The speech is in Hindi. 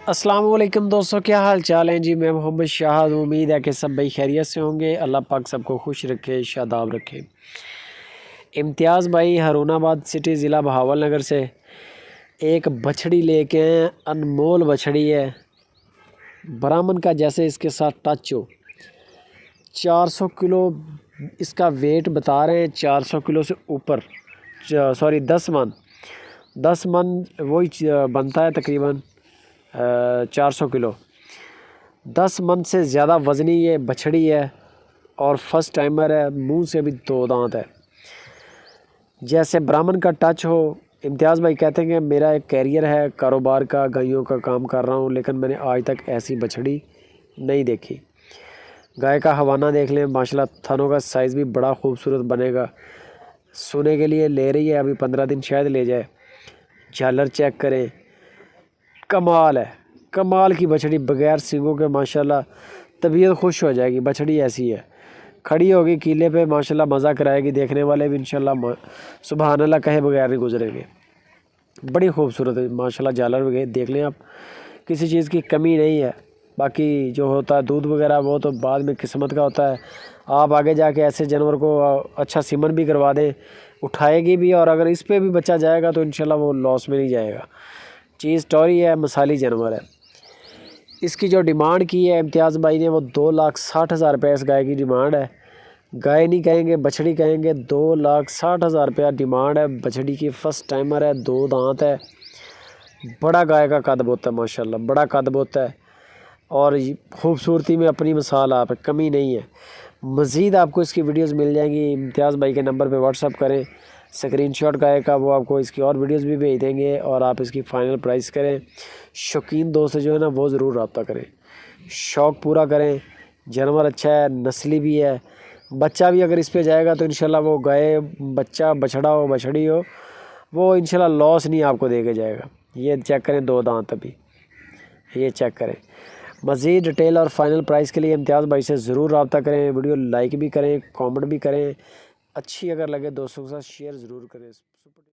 अस्सलाम वालेकुम दोस्तों, क्या हाल चाल हैं जी। मैं मोहम्मद शाहद, उम्मीद है कि सब भाई खैरियत से होंगे। अल्लाह पाक सबको खुश रखे, शादाब रखे। इम्तियाज़ भाई हरुणाबाद सिटी ज़िला बहावल नगर से एक बछड़ी लेके आए। अनमोल बछड़ी है, ब्राह्मण का जैसे इसके साथ टच हो। 400 किलो इसका वेट बता रहे हैं, 400 किलो से ऊपर, सॉरी 10 मन वही बनता है तकरीबन 400 किलो। 10 मन से ज़्यादा वज़नी ये बछड़ी है और फर्स्ट टाइमर है। मुंह से भी 2 दांत है, जैसे ब्राह्मण का टच हो। इम्तियाज़ भाई कहते हैं कि मेरा एक कैरियर है कारोबार का, गायों का काम कर रहा हूँ, लेकिन मैंने आज तक ऐसी बछड़ी नहीं देखी। गाय का हवाना देख लें, माशाल्लाह थनों का साइज़ भी बड़ा खूबसूरत बनेगा। सोने के लिए ले रही है, अभी 15 दिन शायद ले जाए। झालर चेक करें, कमाल है, कमाल की बछड़ी, बगैर सींगों के माशाल्लाह तबीयत खुश हो जाएगी। बछड़ी ऐसी है, खड़ी होगी कीले पे, माशाल्लाह मज़ा कराएगी। देखने वाले भी इंशाल्लाह सुभान अल्लाह कहे बगैर नहीं गुजरेंगे। बड़ी खूबसूरत है माशाल्लाह। झालर वगैरह देख लें आप, किसी चीज़ की कमी नहीं है। बाकी जो होता है दूध वगैरह वो तो बाद में किस्मत का होता है। आप आगे जाके ऐसे जानवर को अच्छा सीमन भी करवा दें, उठाएगी भी, और अगर इस पर भी बच्चा जाएगा तो इंशाल्लाह वो लॉस में नहीं जाएगा। चीज़ टॉरी है, मसाली जानवर है। इसकी जो डिमांड की है इम्तियाज़ भाई ने, वो 2,60,000 रुपये इस गाय की डिमांड है। गाय नहीं कहेंगे, बछड़ी कहेंगे। 2,60,000 रुपया डिमांड है बछड़ी की। फर्स्ट टाइमर है, 2 दांत है। बड़ा गाय का कद बोता है माशाल्लाह, बड़ा कद बोता है, और खूबसूरती में अपनी मिसाल आप, कमी नहीं है। मज़ीद आपको इसकी वीडियोस मिल जाएंगी। इम्तियाज़ भाई के नंबर पे व्हाट्सअप करें, स्क्रीनशॉट गाय का, वो आपको इसकी और वीडियोस भी भेज देंगे, और आप इसकी फ़ाइनल प्राइस करें। शौकीन दोस्त जो है ना, वो ज़रूर रब्ता करें, शौक़ पूरा करें। जानवर अच्छा है, नस्ली भी है। बच्चा भी अगर इस पे जाएगा तो इंशाल्लाह वो गाय, बच्चा, बछड़ा हो, बछड़ी हो, वो इंशाल्लाह लॉस नहीं आपको दे के जाएगा। ये चेक करें, 2 दांत अभी, ये चेक करें। मज़ीद डिटेल और फाइनल प्राइस के लिए इम्तियाज़ भाई से ज़रूर रब्ता करें। वीडियो लाइक भी करें, कमेंट भी करें। अच्छी अगर लगे दोस्तों के साथ शेयर ज़रूर करें।